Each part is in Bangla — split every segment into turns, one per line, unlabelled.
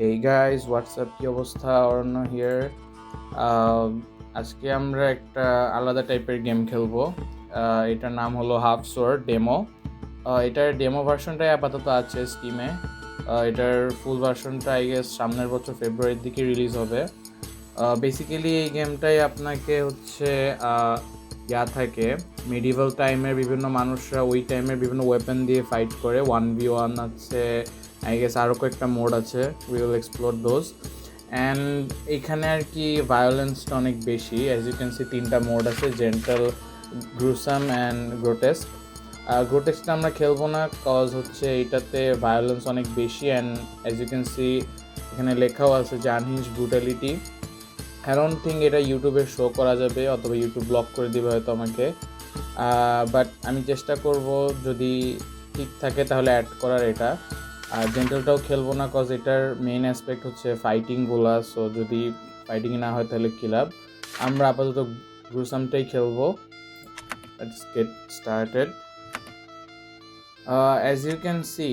এই গাইস হোয়াটসঅ্যাপ, কি অবস্থা? অরণ্য হিয়ার। আজকে আমরা একটা আলাদা টাইপের গেম খেলবো। এটার নাম হলো হাফ সোয়ার্ড ডেমো। এটার ডেমো ভার্সনটাই আপাতত আছে স্টিমে। এটার ফুল ভার্সনটা আই গেস সামনের বছর ফেব্রুয়ারির দিকে রিলিজ হবে। বেসিক্যালি এই গেমটাই আপনাকে হচ্ছে থাকে মিডিভাল টাইমের বিভিন্ন মানুষরা ওই টাইমের বিভিন্ন ওয়েপেন দিয়ে ফাইট করে 1v1 আছে, আই গেস আরও কয়েকটা মোড আছে, we will explore those. And এখানে আর কি ভায়োলেন্সটা অনেক বেশি। অ্যাজ ইউ ক্যান সি 3টা মোড আছে, জেন্টাল, গ্রুসাম অ্যান্ড গ্রোটেস্ক। গ্রোটেস্কটা আমরা খেলবো না, কজ হচ্ছে এইটাতে ভায়োলেন্স অনেক বেশি। And as you can see এখানে লেখাও আছে যে unhinged brutality. I don't think এটা ইউটিউবে শো করা যাবে, অথবা ইউটিউব ব্লক করে দিবে হয়তো আমাকে। বাট আমি চেষ্টা করব যদি ঠিক থাকে তাহলে অ্যাড করার এটা। আর জেন্টালটাও খেলবো না, কজ এটার মেইন অ্যাসপেক্ট হচ্ছে ফাইটিংগুলা। সো যদি ফাইটিং না হয় তাহলে কি লাভ। আমরা আপাতত গ্রুসামটাই খেলবো। Let's get started. As you can see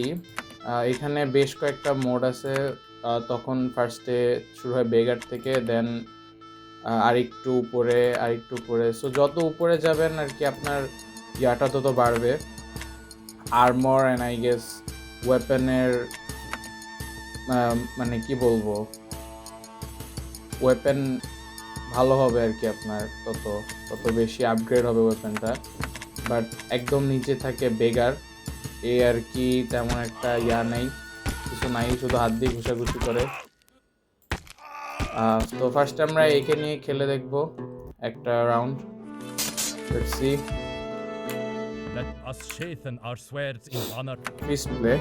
এখানে বেশ কয়েকটা মোড আছে। তখন ফার্স্টে শুরু হয় বেগার থেকে, দেন আরেকটু উপরে। সো যত উপরে যাবেন আর কি আপনার ইয়াটা তত বাড়বে, আর্মর অ্যান্ড আই গেস ওয়েপেনের, মানে কি বলবো, ওয়েপেন ভালো হবে আর কি আপনার, তত তত বেশি আপগ্রেড হবে ওয়েপেনটা। বাট একদম নিচে থাকে বেগার, এ আর কি তেমন একটা নেই, কিছু নাই, শুধু হাত দিয়ে ঘুষাঘুষি করে। তো ফার্স্ট আমরা একে নিয়ে খেলে দেখবো একটা round. Let's see.
Let us sheathen our swords in honor.
Fist play.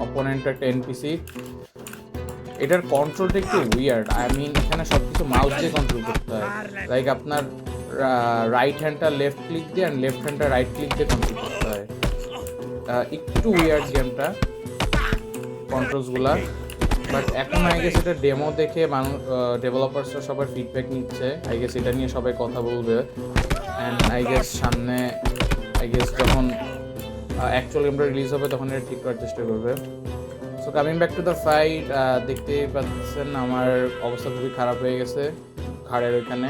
Opponent একটা এনপিসি। এটার কন্ট্রোলটা একটু উইয়ার্ড। আই মিন এখানে সব কিছু মাউস দিয়ে কন্ট্রোল করতে হয়। লাইক আপনার রাইট হ্যান্ডটা লেফট ক্লিক দিয়ে আর লেফট হ্যান্ডটা রাইট ক্লিক দিয়ে কন্ট্রোল করতে হয়। একটু উইয়ার্ড গেমটা, কন্ট্রোলসগুলা। বাট এখন আই গেস এটা ডেমো দেখে মানুষ, ডেভেলপার্সরা সবার ফিডব্যাক নিচ্ছে। আই গেস এটা নিয়ে সবাই কথা বলবে। অ্যান্ড আই গেস সামনে যখন অ্যাকচুয়াল গেমটা রিলিজ হবে তখন এটা ঠিক করার চেষ্টা করবে। So coming back to the fight, দেখতেই পাচ্ছেন আমার অবস্থা খুবই খারাপ হয়ে গেছে ঘাড়ের ওইখানে।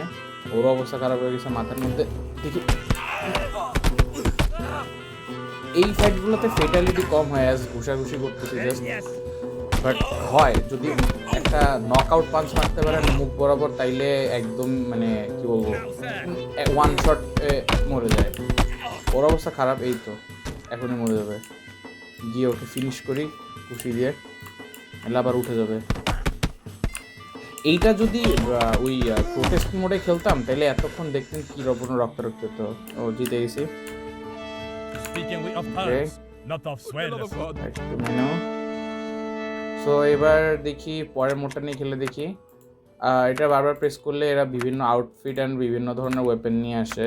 ওরও অবস্থা খারাপ হয়ে গেছে মাথার মধ্যে। দেখি এই ফাইটগুলোতে ফেটালিটি কম হয়, অ্যাজ ঘুষাঘুষি করতেছি জাস্ট। বাট হয় যদি একটা নক আউট পাঞ্চ মারতে পারেন মুখ বরাবর, তাইলে একদম মানে কি বলবো, ওয়ান শট মরে যায়। ওর অবস্থা খারাপ, এই তো এখনই মরে যাবে। গিয়ে ওকে ফিনিশ করি খুশি দিয়ে, এলে আবার উঠে যাবে। এইটা যদি ওই প্রোটেস্ট মোডে খেলতাম তাহলে এতক্ষণ দেখতেন কি রক্তারক্তি হতো। ও জিতে গেছি।
Speaking we of terms, not of swears.
একটু মেনো। সো এবার দেখি পরের মোডটা নিয়ে খেলে দেখি। এটা বারবার প্রেস করলে এরা বিভিন্ন আউটফিট অ্যান্ড বিভিন্ন ধরনের ওয়েপেন নিয়ে আসে।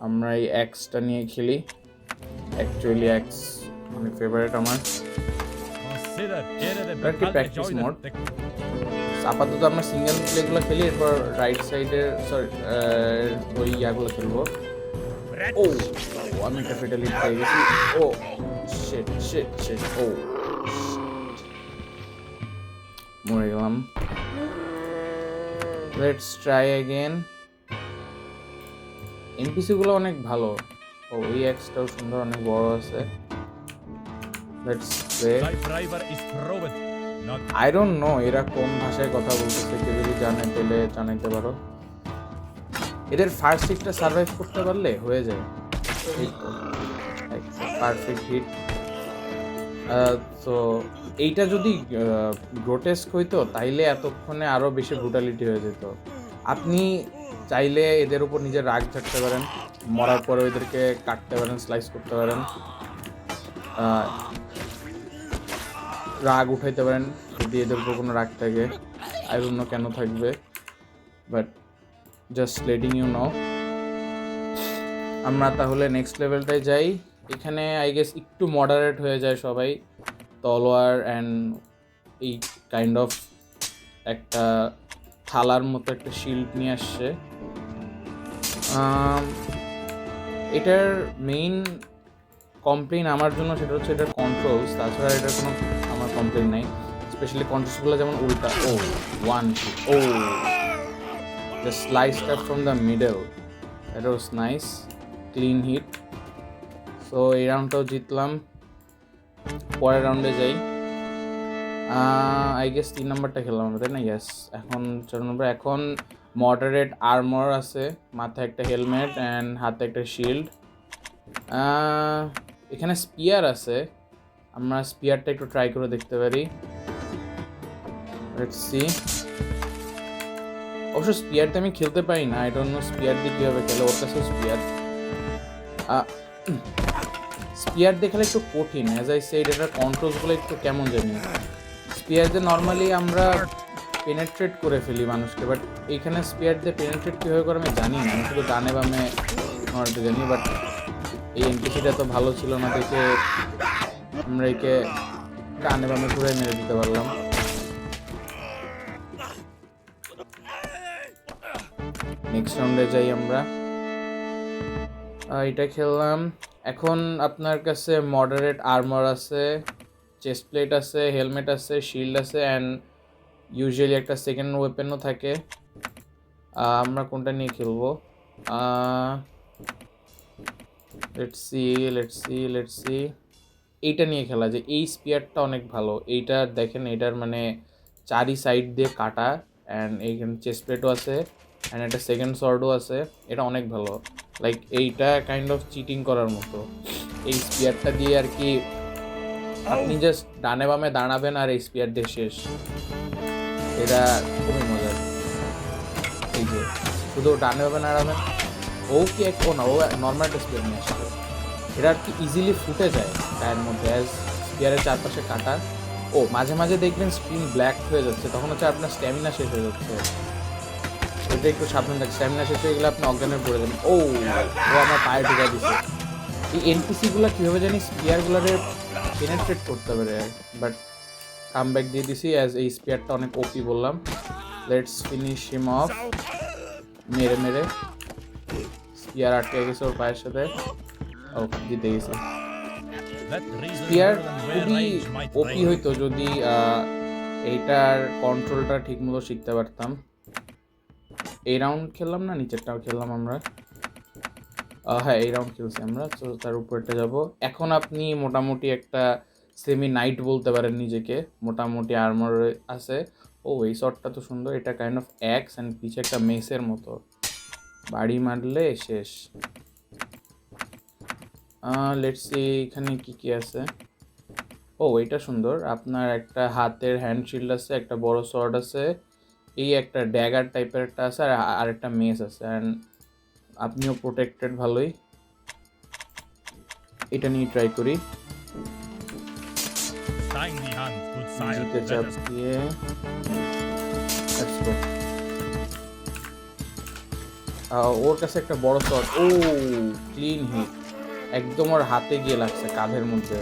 আমরা এই এক্সটা নিয়ে খেলি। অ্যাকচুয়ালি এক্স অনেক ফেভারিট আমার।
Consider here the
একটি
battle
practice
joined
mode.
the
আপাতত আমরা সিঙ্গেল প্লেগুলো খেলি, এরপর রাইট সাইডের ওই ইয়াগুলো খেলবো। ও আমি একটা ফেটালিটি পেয়ে গেছি। ও শিট শিট শিট, ও মরে গেলাম। Let's try again. এনপিসিগুলো অনেক ভালো। ও এই এক্সটাও সুন্দর, অনেক বড় আছে। Let's play.
Thy driver is proved, not
I don't know এরা কোন ভাষায় কথা বলতেছে, কেউ যদি জানে তাহলে জানাইতে পারো। এদের ফার্স্ট হিটটা সার্ভাইভ করতে পারলে হয়ে যায়। Perfect hit. তো এইটা যদি গ্রোটেস্ক হইতো তাইলে এতক্ষণে আরও বেশি ব্রুটালিটি হয়ে যেত। আপনি চাইলে এদের উপর নিজের রাগ ঝাড়তে পারেন, মরার পরে এদেরকে কাটতে পারেন, স্লাইস করতে পারেন, রাগ উঠাইতে পারেন যদি এদের উপর কোনো রাগ থাকে। আই ডোন্ট নো কেন থাকবে, but just letting you know. আমরা তাহলে নেক্সট লেভেলটায় যাই। এখানে আই গেস একটু মডারেট হয়ে যায় সবাই। তলোয়ার অ্যান্ড এই কাইন্ড অফ একটা থালার মতো একটা শিল্ড নিয়ে আসছে। এটার মেইন কমপ্লেইন আমার জন্য সেটা হচ্ছে এটার কন্ট্রোলস, তাছাড়া এটার কোনো আমার কমপ্লেইন নাই। স্পেশালি কন্ট্রোলসগুলো যেমন উল্টা, ও ওয়ান, ও দ্য স্লাইসটা from the middle, that was nice, clean hit. So এই রাউন্ডটাও জিতলাম। পরের রাউন্ডে যাই। আই গেস 3 নাম্বারটা খেললাম আমরা, তাই না? ইয়েস। এখন 4 নম্বর। এখন মডারেট আর্মর আছে, মাথায় একটা হেলমেট অ্যান্ড হাতে একটা শিল্ড। এখানে স্পিয়ার আছে, আমরা স্পিয়ারটা একটু ট্রাই করে দেখতে পারি। Let's see. অবশ্য স্পিয়ারটা আমি খেলতে পারি না, আই ডোন্ট নো স্পিয়ার দিয়ে কীভাবে খেলে। ওর কাছে স্পিয়ার স্পিয়ার দিয়ে খেলে একটু কঠিন। অ্যাজ আই সেড, এটার কন্ট্রোলসগুলো একটু কেমন জানি। স্পিয়ার দিয়ে নর্মালি আমরা পেনেট্রেট করে ফেলি মানুষকে, বাট এইখানে স্পিয়ার দিয়ে পেনেট্রেট কীভাবে করে আমি জানি না। আমি শুধু ডানে বামে মারতে জানি, বাট এই এনপিসিটা তো ভালো ছিল না দেখে আমরা একে ডানে বামে ঘুরে মেরে দিতে পারলাম। নেক্সট রাউন্ডে যাই আমরা। এটা খেললাম। এখন আপনার কাছে মডারেট আর্মার আছে, চেস্ট প্লেট আছে, হেলমেট আছে, শিল্ড আছে, অ্যান্ড ইউজুয়ালি একটা সেকেন্ড ওয়েপেনও থাকে। আমরা কোনটা নিয়ে খেলবো? Let's see. এইটা নিয়ে খেলা যায়। এই স্পিয়ারটা অনেক ভালো। এইটা দেখেন, এটার মানে চারি সাইড দিয়ে কাটা, অ্যান্ড এইখানে চেস্ট প্লেটও আছে, অ্যান্ড একটা সেকেন্ড সর্ডও আছে। এটা অনেক ভালো। লাইক এইটা কাইন্ড অফ চিটিং করার মতো। এই স্পিয়ারটা দিয়ে আর কি আপনি জাস্ট ডানে বামে দাঁড়াবেন আর এই স্পিয়ার দিয়ে শেষ। এটা খুবই মজার। এই যে শুধু ডানে বামে দাঁড়াবেন, ওকে ও না, ও নর্মাল একটা স্পিয়ার নিয়ে আসবে। এটা আর কি ইজিলি ফুটে যায় গায়ের মধ্যে, অ্যাজ স্পিয়ারের চারপাশে কাটা। ও মাঝে মাঝে দেখবেন স্ক্রিন ব্ল্যাক হয়ে যাচ্ছে, তখন হচ্ছে আপনার স্ট্যামিনা শেষ হয়ে যাচ্ছে। এটা একটু সাবধান থাকে, স্ট্যামিনা শেষ হয়ে গেলে আপনি অজ্ঞানে পড়ে যাবেন। ও আমার পায়ে ঢুকা দিচ্ছে। এই এনপিসিগুলো কীভাবে জানি স্পিয়ারগুলোরে পেনেট্রেট করতে পারে, বাট কাম ব্যাক দিয়ে দিছি, অ্যাজ এই স্পিয়ারটা অনেক ওপি বললাম। Let's finish him of. মেরে স্পিয়ার আটকে গেছে ওর পায়ের সাথে। ও জিতে গেছে। স্পিয়ার খুবই ওপি হইতো যদি এইটার কন্ট্রোলটা ঠিক মতো শিখতে পারতাম। এই রাউন্ড খেললাম না, নিচেরটাও খেললাম আমরা। হ্যাঁ, এই রাউন্ড খেলছি আমরা। তো তার উপরটা যাব। এখন আপনি মোটামুটি একটা সেমি নাইট বলতে পারেন নিজেকে, মোটামুটি আর্মার আছে। ও এই শটটা তো সুন্দর। এটা কাইন্ড অফ অ্যাক্স অ্যান্ড পিছে একটা মেসের মতো, বাড়ি মারলে শেষ। লেটস সি এখানে কি আছে। ও এটা সুন্দর। আপনার একটা হাতের হ্যান্ড শিল্ড আছে, একটা বড় শর্ট আছে, এই একটা ড্যাগার টাইপের একটা আছে, আর একটা মেস আছে, অ্যান্ড আপনিও প্রোটেক্টেড ভালোই। এটা নিয়ে ট্রাই করি। জিতে চাপ দিয়ে ওর কাছে একটা বড় শট। ও ক্লিন হিট, একদম ওর হাতে গিয়ে লাগছে, কাঁধের মধ্যে।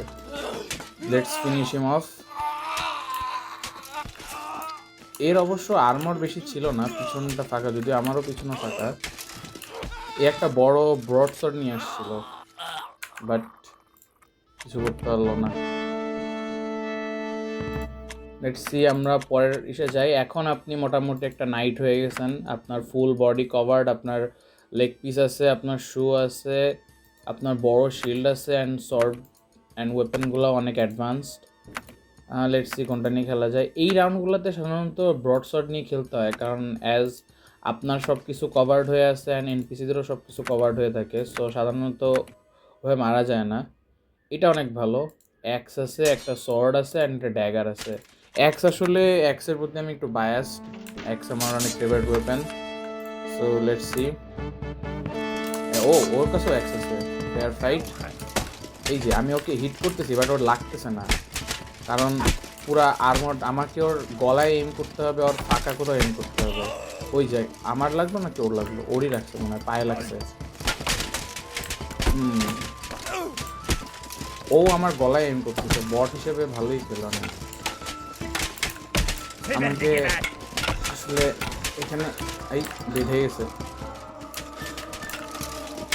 Let's finish him of. এর অবশ্য আর্মর বেশি ছিল না, পিছনটা ফাঁকা, যদিও আমারও পিছনে ফাঁকা। এ একটা বড় ব্রড শট নিয়ে আসছিল, বাট কিছু করতে পারলো না। লেটস সি আমরা পরের ইসে যাই। এখন আপনি মোটামুটি একটা নাইট হয়ে গেছেন, আপনার ফুল বডি কভার্ড, আপনার লেগ পিস আছে, আপনার শু আছে, আপনার বড় শিল্ড আছে, অ্যান্ড শর্ট অ্যান্ড ওয়েপেনগুলো অনেক অ্যাডভান্সড। লেটস সি কোনটা নিয়ে খেলা যায়। এই রাউন্ডগুলোতে সাধারণত ব্রড শট নিয়ে খেলতে হয়, কারণ অ্যাজ আপনার সব কিছু কভার্ড হয়ে আছে অ্যান্ড এনপিসিদেরও সব কিছু কভার্ড হয়ে থাকে, সো সাধারণত ওভাবে মারা যায় না। এটা অনেক ভালো। অ্যাক্স আছে, একটা সর্ড আছে, অ্যান্ড একটা ড্যাগার আছে। অ্যাক্স আসলে অ্যাক্সের প্রতি আমি একটু বায়াসড। অ্যাক্স আমার অনেক favourite weapon. So let's see. ওর কাছেও অ্যাক্স আছে। Fair fight. এই যে আমি ওকে হিট করতেছি, বাট ওর লাগতেছে না, কারণ পুরা আর্মর আমাকে ওর গলায় এম করতে হবে, ওর ফাঁকা কোথাও এম করতে হবে। ওই যে আমার লাগলো নাকি ওর লাগলো? ওরই লাগছে মনে হয়, পায়ে লাগছে। ও আমার গলায় এম করতেছে। বট হিসেবে ভালোই খেলো না। আমাকে আসলে এখানে এই বেঁধে গেছে।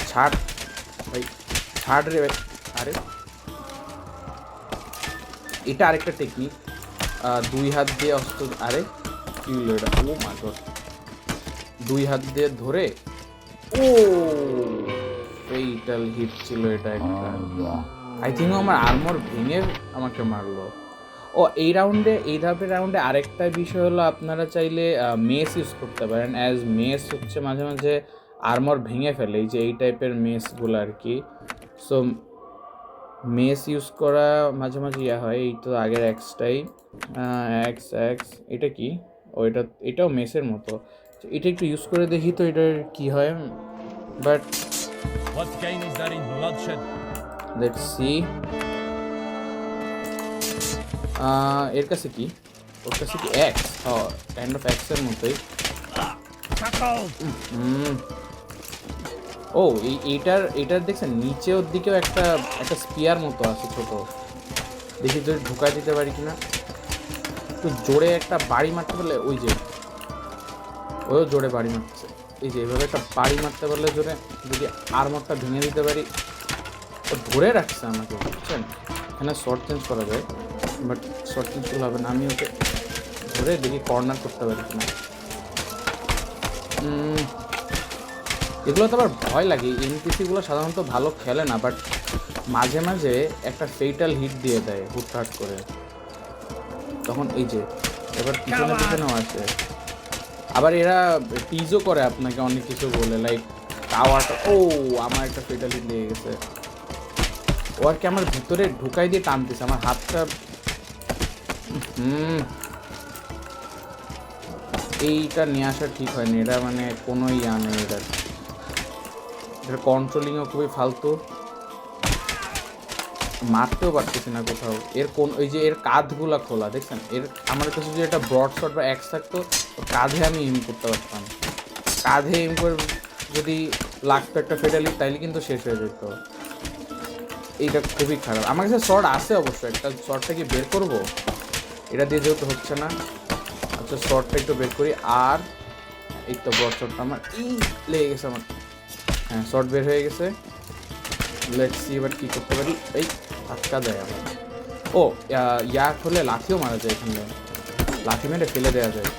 ছাড় ভাই, ছাড় রে ভাই। আরে এটা আরেকটা টেকনিক, 2 হাত দিয়ে অস্ত্র, আরে কি হলো এটা, ও মাই গড, 2 হাত দিয়ে ধরে, ও ফেইটাল হিট ছিল এটা একটা। আই থিঙ্ক আমার আর্মর ভেঙে আমাকে মারলো। ও এই ধাপের রাউন্ডে আরেকটা বিষয় হলো, আপনারা চাইলে মেস ইউজ করতে পারেন, অ্যাজ মেস হচ্ছে মাঝে মাঝে আর্মর ভেঙে ফেলে, এই যে এই টাইপের মেসগুলো আর কি। সো মেস ইউজ করা মাঝে মাঝে হয়। এই তো আগের এক্সটাই, এক্স এটা কি, ও এটাও মেসের মতো। এটা একটু ইউজ করে দেখি তো এটার কি হয়, but
What gain is there in bloodshed?
Let's see. এর কাছে কি, ওর কাছে কি এক্স, কাইন্ড অফ এক্সের মতোই। ও এইটার দেখছেন নিচের দিকেও একটা স্পিয়ার মতো আছে ছোট, দেখি যদি ঢুকাই দিতে পারি কিনা। একটু জোরে একটা বাড়ি মারতে পারলে, ওই যে ওও জোরে বাড়ি মারছে, এই যে এইভাবে একটা বাড়ি মারতে পারলে জোরে, যদি আর্মরটা ভেঙে দিতে পারি। ও ধরে রাখছে আমাকে, বুঝছেন, এখানে শর্ট চেঞ্জ করা যায়, বাট শর্ট চেঞ্জ করলে হবে না, আমি ওকে ধরে দেখি কর্নার করতে পারি কিনা। এগুলো তো আবার ভয় লাগে, এনপিসিগুলো সাধারণত ভালো খেলে না, বাট মাঝে মাঝে একটা ফেইটাল হিট দিয়ে দেয় হুটহাট করে, তখন এই যে এবার পিছনেও আছে। আবার এরা টিজও করে আপনাকে অনেক কিছু বলে, লাইক টাওয়ারটা, ও আমার একটা ফেইটাল হিট লেগে গেছে, ও আর কি আমার ভিতরে ঢুকাই দিয়ে টানতেছে আমার হাতটা। এইটা নিয়ে আসা ঠিক হয়নি, এটা মানে কোনো ইয়া নেই, এটার কন্ট্রোলিংও খুবই ফালতু, মারতেও পারতেছি না কোথাও। ওই যে এর কাঁধগুলা খোলা, দেখছেন, আমার কাছে যদি একটা ব্রড শট বা এক্স থাকতো, কাঁধে আমি এম করতে পারতাম, কাঁধে এম করে যদি লাগতো একটা ফেটালি, তাইলে কিন্তু শেষ হয়ে যেত। এইটা খুবই খারাপ। আমার কাছে শর্ট আছে অবশ্য, একটা শর্টটা কি বের করব, এটা দিয়ে যেহেতু হচ্ছে না। আচ্ছা শর্টটা একটু বের করি, আর এই তো ব্রড শটটা আমার লেগে গেছে আমার, হ্যাঁ শর্ট বের হয়ে গেছে। লেটস সি এবার কী করতে পারি। এই ধাক্কা দেয় আমার, ও ইয়া হলে লাঠিও মারা যায়, এখানে লাঠি মেরে ফেলে দেওয়া যায়।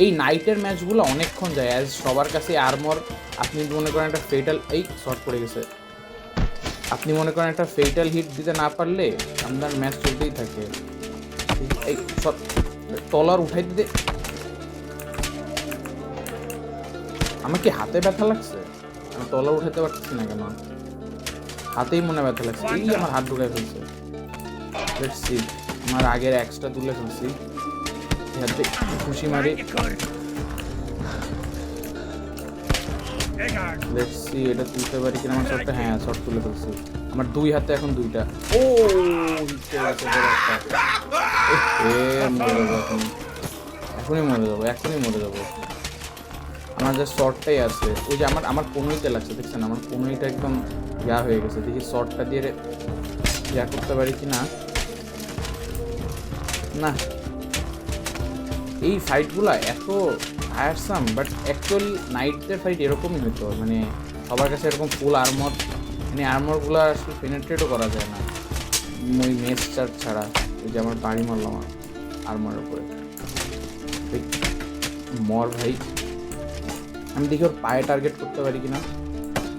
এই নাইটের ম্যাচগুলো অনেকক্ষণ যায়, অ্যাজ সবার কাছে আর্মর, আপনি মনে করেন একটা ফেটাল, এই শর্ট পড়ে গেছে, আপনি মনে করেন একটা ফেটাল হিট দিতে না পারলে আপনার ম্যাচ চলতেই থাকে। এই তলার উঠাই দিতে, আমার কি হাতে ব্যথা লাগছে, আমি তলা উঠাতে পারতেছি না কেন, হাতেই মনে ব্যথা লাগছে, এই আমার হাত ঢুকাই ফেলছে। লেটস সি, আমার আগের এক্সট্রা তুলে ফেলছি, হাতে খুশি মারি। লেটস সি এটা তুলতে পারি কিনা আমার শটটা, হ্যাঁ শট তুলে ফেলছি, আমার 2 হাতে এখন 2টা। ও এখনই মরে যাবো। আমার যে শর্টটাই আছে, ওই যে আমার কোনোইতে লাগছে, দেখছেন আমার কোনোইটা একদম ইয়া হয়ে গেছে, দেখি শর্টটা দিয়ে ইয়া করতে পারি কি না। না এই ফাইটগুলো এত টায়ারসাম, বাট অ্যাকচুয়ালি নাইটদের ফাইট এরকমই হতো, মানে সবার কাছে এরকম ফুল আর্মর, মানে আর্মরগুলো আসলে পেনেট্রেটও করা যায় না ওই মেস চার্জ ছাড়া। ওই যে আমার বাড়ি মারলাম আমার আর্মরের উপরে, মর ভাই। আমি দেখি ওর পায়ে টার্গেট করতে পারি কিনা,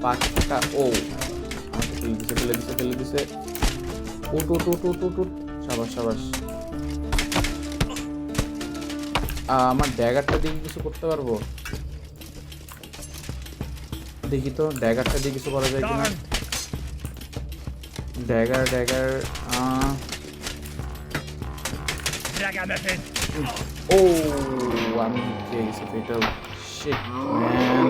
পাটা, ও আমাকে ফেলে দিছে। উট সাবাস। আমার ড্যাগারটা দিয়ে কিছু করতে পারবো, দেখি তো ড্যাগারটা দিয়ে কিছু করা যায় কিনা। ড্যাগার ও আমি খেয়ে গেছি ফেটাল শিট ম্যান।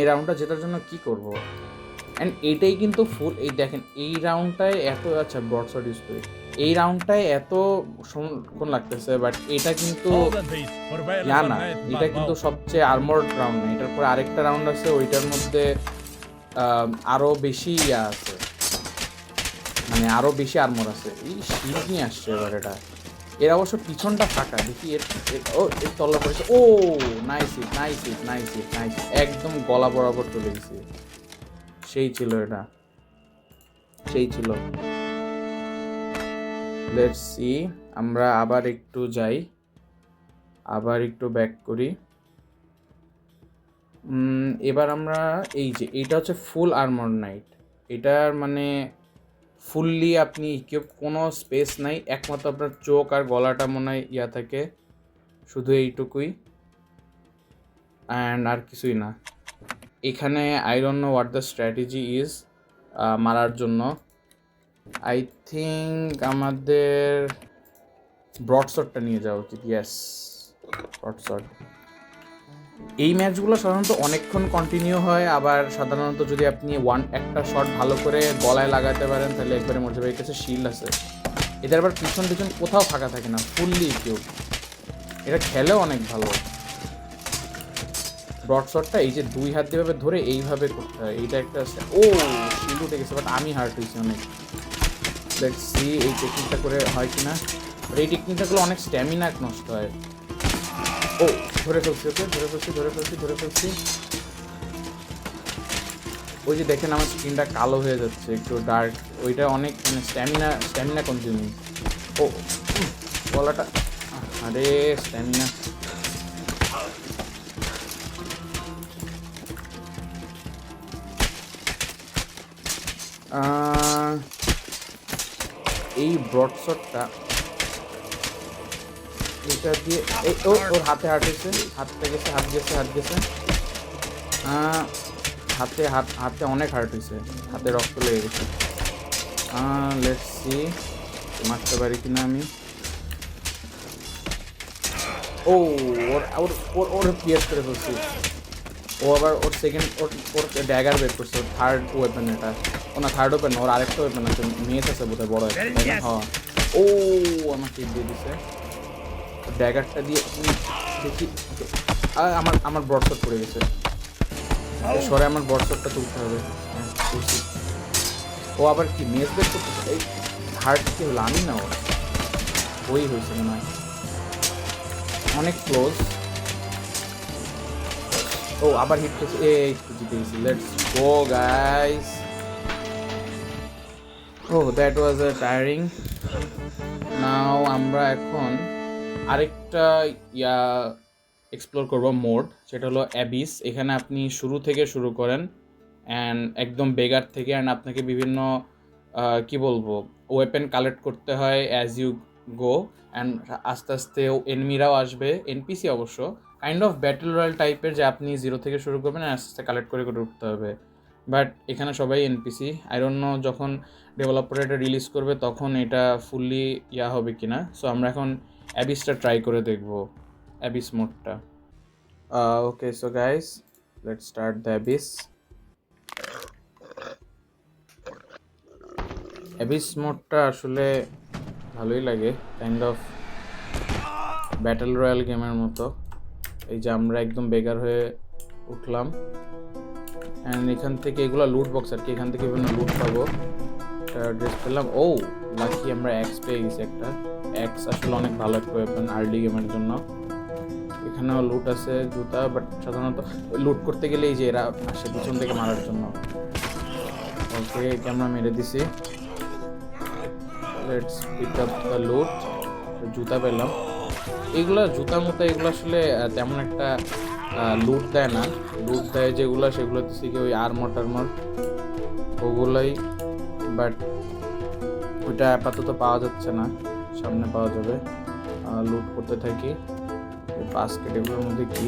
এই রাউন্ডটা জেতার জন্য কি করব, অ্যান্ড এইটাই কিন্তু ফুল, এই দেখেন এই রাউন্ডটায় এত, আচ্ছা ব্রড শট ইউজ করি, এই রাউন্ডটায় এত কোন লাগতেছে, বাট এটা কিন্তু না, এটা কিন্তু সবচেয়ে আর্মর্ড রাউন্ড না, এটার পরে আরেকটা রাউন্ড আছে, ওইটার মধ্যে আরও বেশি ইয়া আছে, মানে আরও বেশি আর্মর আছে। এই শিল্ড নিয়ে আসছে এবার, এর অবশ্য পিছনটা ফাঁকা, দেখি এর তল্লা পড়েছে। Oh nice hit, nice hit, nice hit, nice, একদম গলা বরাবর চলে গেছে। সেই ছিল এটা, সেই ছিল। লেটস সি, আমরা আবার একটু যাই, আবার একটু ব্যাক করি। এবার আমরা এই যে এইটা হচ্ছে ফুল আর্মর নাইট, এটার মানে ফুললি আপনি ইকুইপ, কোনো স্পেস নাই, একমাত্র আপনার চোখ আর গলাটা মনে হয় ইয়া থাকে, শুধু এইটুকুই, অ্যান্ড আর কিছুই না। এখানে I don't know what the strategy is মারার জন্য। আই থিঙ্ক আমাদের ব্রডশটটা নিয়ে যাওয়া উচিত। ইয়েস, ব্রডশট। এই ম্যাচগুলো সাধারণত অনেকক্ষণ কন্টিনিউ হয়, আবার সাধারণত যদি আপনি একটা শট ভালো করে গলায় লাগাতে পারেন তাহলে একবারে মরে যাবে। এর কাছে শিল্ড আছে, এদের আবার পিছন কোথাও ফাঁকা থাকে না, ফুললি কেউ, এটা খেলেও অনেক ভালো। ব্রডশটটা এই যে দুই হাত দিয়ে ধরে এইভাবে করতে হয়, এইটা একটা আছে। ও শিল্ড উঠে গেছে, বাট আমি হার্ট হয়েছি অনেক। লেটস সি এই টেকনিকটা করে হয় কিনা। এই টেকনিকটা করলে অনেক স্ট্যামিনা নষ্ট হয়। ও ধরে ফেলছি, ওকে ধরে ফেলছি। ওই যে দেখেন আমার স্ক্রিনটা কালো হয়ে যাচ্ছে, একটু ডার্ক, ওইটা অনেক মানে স্ট্যামিনা কনজিউমিং। ও গলাটা, আরে স্ট্যামিনা। এই ব্রডশটটা এটা দিয়ে ওর হাতে হাত গেছে, হাত গেছে। হাতে অনেক হার্ট হয়েছে, হাতে রক্ত লেগে গেছে। লেটস সি মারতে পারি কিনা আমি। ও ওর পিয়ার করে ফেলছি। ও আবার ওর সেকেন্ড ওর ড্যাগার বের করছে, ওর থার্ড ওয়েপেন এটা। ও না, থার্ড ওয়েপেন, ওর আরেকটা ওয়েপেন আছে, মেস আছে বোধহয় বড় একটা। হ্যাঁ, ও আমাকে দিয়ে দিছে ড্যাগারটা দিয়ে। দেখি আমার ব্রডশট পড়ে গেছে, সরে আমার ব্রডশটটা তুলতে হবে। ও আবার কি মেস বের করতেছে, এই হার্ট কি হলো, আমি না ওই হয়েছে মনে হয়, অনেক ক্লোজ। ও আবার হিট করছে, এই জিতে গেছি। Let's go guys. Oh that was a tiring. Now আমরা এখন আরেকটা এক্সপ্লোর করবো মোড, সেটা হলো অ্যাবিস। এখানে আপনি শুরু থেকে শুরু করেন অ্যান্ড একদম বেগার থেকে, অ্যান্ড আপনাকে বিভিন্ন কি বলবো ওয়েপেন কালেক্ট করতে হয় অ্যাজ ইউ গো, অ্যান্ড আস্তে আস্তে এনিমিরাও আসবে, এনপিসি অবশ্য, কাইন্ড অফ ব্যাটল রয়্যাল টাইপের, যে আপনি জিরো থেকে শুরু করবেন আস্তে আস্তে কালেক্ট করে উঠতে হবে। বাট এখানে সবাই এনপিসি। আই ডোন্ট নো যখন ডেভেলপার এটা রিলিজ করবে তখন এটা ফুললি হবে কিনা। সো আমরা এখন অ্যাবিসটা ট্রাই করে দেখবো, অ্যাবিস মোডটা। Okay so guys, let's start the abyss. Abyss মোডটা আসলে ভালোই লাগে, কাইন্ড অফ ব্যাটল রয়্যাল গেমের মতো। এই যে আমরা একদম বেকার হয়ে উঠলাম, অ্যান্ড এখান থেকে এগুলো লুট বক্স আর কি, এখান থেকে বিভিন্ন লুট পাবো। ড্রেস পেলাম, ও লাকি আমরা এক্স পেয়ে গেছি একটা। এক্স আসলে অনেক ভালো একটা ওয়েপেন আর্লি গেমের জন্য। এখানেও লুট আছে, জুতা, বাট সাধারণত লুট করতে গেলে এই যে এরা আসে পিছন থেকে মারার জন্য। ওকে আমরা মেরে দিছি। লেটস পিক আপ দ্য লুট। জুতা পেলাম, এগুলা জুতা মতো, এগুলো আসলে তেমন একটা লুট দেয় না। লুট দেয় যেগুলো সেগুলো দিচ্ছি কি ওই আর্মর টার্মর ওগুলোই, বাট ওইটা আপাতত পাওয়া যাচ্ছে না, সামনে পাওয়া যাবে। লুট করতে থাকি। বাস্কেট এগুলোর মধ্যে কি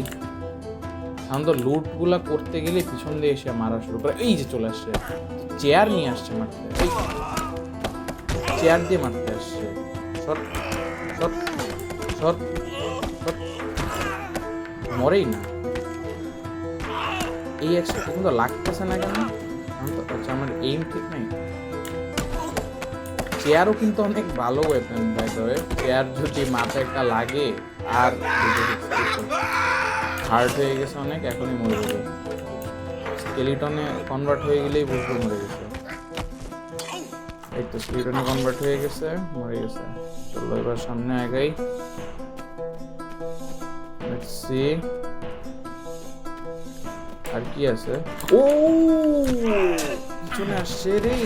সাধারণত লুটগুলা করতে গেলে পিছন দিয়ে এসে মারা শুরু করে। এই যে চলে আসছে, চেয়ার নিয়ে আসছে মারতে, এই চেয়ার দিয়ে মারতে আসছে। শট শট শট শট, মরেই না। এই একটা কিন্তু লাগতেছে না কেন? আচ্ছা আমার এইম ঠিক নাই। চেয়ারও কিন্তু অনেক ভালো weapon by the way. Chair যদি মাথায় একটা লাগে আর হার্ড হয়ে গেছে অনেক, এখনই মরে যাবে। স্কেলিটনে কনভার্ট হয়ে গেলেই বুঝবো মরে গেছে। এই তো স্কেলিটনে কনভার্ট হয়ে গেছে, মরে গেছে। চলো এবার সামনে আগাই। লেটস সি আর কি আছে। ও পিছনে আসছে রে,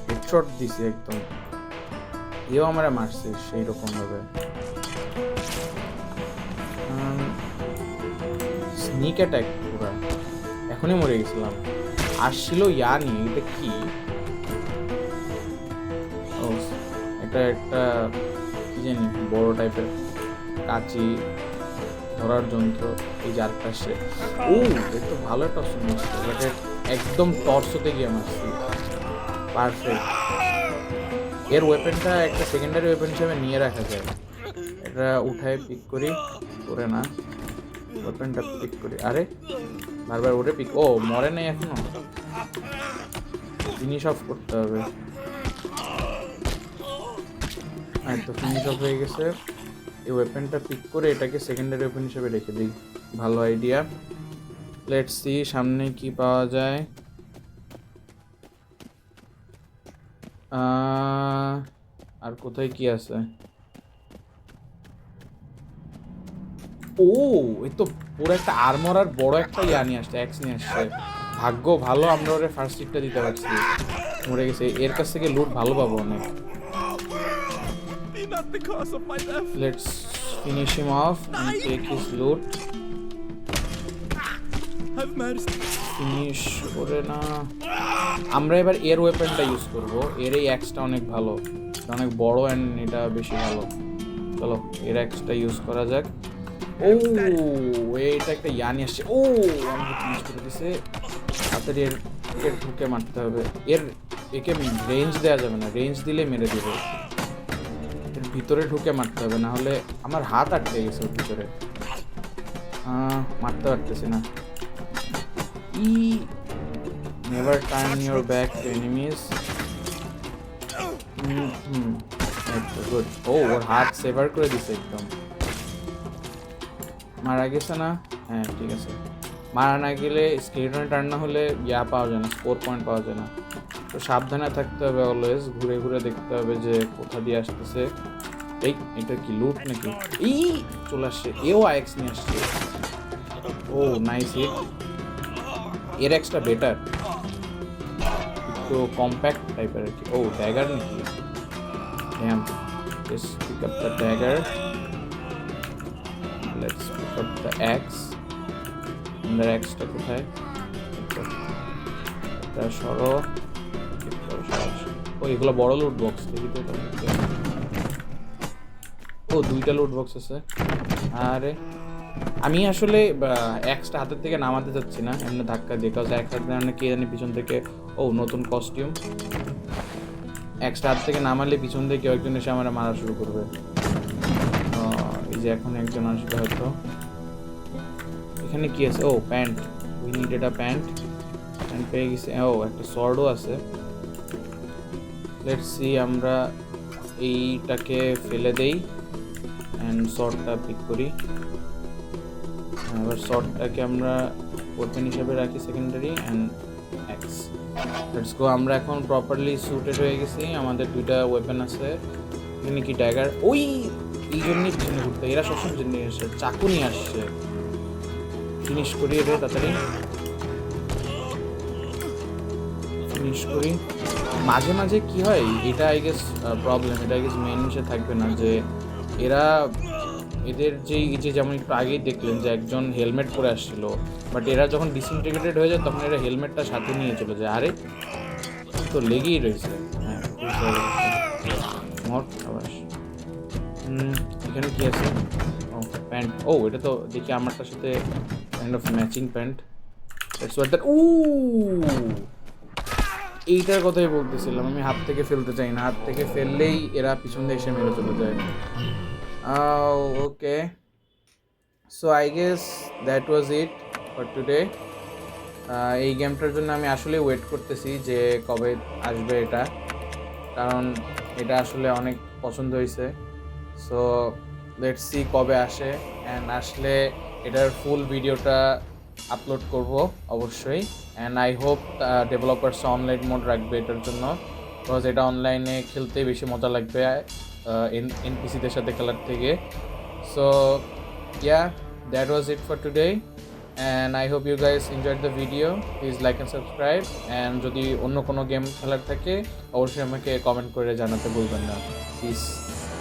হেডশট দিছে একদম, এও আমারে মারছে সেই রকম ভাবে। স্নিক অ্যাটাক পুরা, এখনই মরে গেছিলাম। আসছিল ইয়া নিয়ে, এটা কি? ও এটা একটা কি জানি বড় টাইপের কাঁচি ধরার যন্ত্র। এই যার পাশে ও এটা ভালো একটা অপশন আসছে, বাট একদম টর্চতে গিয়ে মারছি। পারফেক্ট। এর ওয়েপেনটা একটা সেকেন্ডারি ওয়েপেন হিসেবে নিয়ে রাখা যায়। এটা উঠায় পিক করি, করে না ওয়েপেনটা পিক করি। আরে বারবার ওরে পিক, ও মরে নাই এখনো, ফিনিশ অফ করতে হবে। তো ফিনিশ অফ হয়ে গেছে। এই ওয়েপেনটা পিক করে এটাকে সেকেন্ডারি ওয়েপেন হিসেবে রেখে দিই, ভালো আইডিয়া। লেটস সি সামনে কি পাওয়া যায়। আর কোথায় কি আছে? ও এই তো পুরো একটা আর্মর আর বড় একটা ইয়া নিয়ে আসছে, অ্যাক্স নিয়ে আসছে। ভাগ্য ভালো আমরা ওরে ফার্স্ট হিটটা দিতে পারছি, মরে গেছে। এর কাছ থেকে লুট ভালো পাবো অনেক। Let's finish him off and take his loot. Finish করে না, আমরা এবার এর ওয়েপেনটা ইউজ করব। এর এই অ্যাক্সটা অনেক ভালো, অনেক বড় অ্যান্ড এটা বেশি ভালো। চলো এর অ্যাক্সটা ইউজ করা যাক। ও এটা একটা ইয়ানি আসছে। ও আমাকে ফিনিশ করে দিছে। তাড়াতাড়ি এর ঢুকে মারতে হবে। একে রেঞ্জ দেওয়া যাবে না, রেঞ্জ দিলে মেরে দেবে। এর ভিতরে ঢুকে মারতে হবে, না হলে আমার হাত আটকে গেছে ওর ভিতরে, মারতে পারতেছি না। Never turn your back to enemies. Good. ও ওর হাত সেভার করে দিছে একদম। মারা গেছে না? হ্যাঁ ঠিক আছে। মারা না গেলে স্কেলেটনে টার্ন না হলে ইয়া পাওয়া যায় না, স্কোর পয়েন্ট পাওয়া যায় না। তো সাবধানে থাকতে হবে অলওয়েজ, ঘুরে ঘুরে দেখতে হবে যে কোথা দিয়ে আসতেছে। এই এটা কি লুট নাকি? এই চলে আসছে, এও আইএক্স নিয়ে আসছে। ও নাইস হিট। এর এক্সটা বেটার, একটু কম্প্যাক্ট টাইপের আর কি। ও ড্যাগার নাকি? হ্যাঁ let's pick up the dagger, let's pick up the axe. আমাদের axe-টা কোথায়? এটা সরো। ও এগুলো বড় লুট বক্স, দেখি তো এটা। ও দুইটা লুট বক্স আছে। আরে আমি আসলে এক্সটা হাতের থেকে নামাতে যাচ্ছি না, এমনি ধাক্কা দিয়ে, কাজ এক হাতে মানে কে জানি পিছন থেকে। ও নতুন কস্টিউম। এক্সটা হাত থেকে নামালে পিছন থেকে কেউ একজন এসে আমার মারা শুরু করবে। এই যে এখন একজন আসবে হয়তো। এখানে কি আছে? ও প্যান্ট, উই নিড এটা প্যান্ট। প্যান্ট পেয়ে গেছি। ও একটা সর্ডও আছে। লেটস সি আমরা এইটাকে ফেলে দেই অ্যান্ড শর্টটা পিক করি। এবার শর্টটাকে আমরা ওপেন হিসেবে রাখি, secondary and x. Let's go. আমরা এখন প্রপারলি স্যুটেড হয়ে গেছি, আমাদের দুইটা ওয়েপেন আছে। এখানে কি ড্যাগার? ওই এই জন্যই পিছনে ঘুরতে, এরা সবসময় জন্য নিয়ে আসছে, চাকু নিয়ে আসছে। ফিনিশ করি এদের তাড়াতাড়ি, ফিনিশ করি। মাঝে মাঝে কি হয়, এটা আই গেস প্রবলেম, এটা আই গেস মেন হিসেবে থাকবে না, যে এরা এদের যে যেমন একটু আগেই দেখলেন যে একজন হেলমেট পরে আসছিল, বাট এরা যখন ডিসইন্টিগ্রেটেড হয়ে যায় তখন এরা হেলমেটটা সাথে নিয়ে চলে যায়। আরে তো লেগেই রয়েছে। হ্যাঁ এখানে কি আছে? ও প্যান্ট। ও এটা তো দেখি আমারটার সাথে কাইন্ড অফ ম্যাচিং প্যান্ট। এইটার কথাই বলতেছিলাম, আমি হাত থেকে ফেলতে চাই না, হাত থেকে ফেললেই এরা পিছন দিয়ে এসে মেরে চলে যায়। Okay, so I guess that was it for today. এই গেমটার জন্য আমি আসলে ওয়েট করতেছি যে কবে আসবে এটা, কারণ এটা আসলে অনেক পছন্দ হয়েছে। সো লেটস সি কবে আসে, অ্যান্ড আসলে এটার ফুল ভিডিওটা আপলোড করব অবশ্যই। And I hope developers online mode রাখবে এটার জন্য, বিকজ এটা অনলাইনে খেলতে বেশি মজা লাগবে এনপিসিদের সাথে খেলার থেকে। So yeah, that was it for today and I hope you guys enjoyed the video. Please like and subscribe and যদি অন্য কোনো গেম খেলার থাকে অবশ্যই আমাকে কমেন্ট করে জানাতে ভুলবেন না। Peace.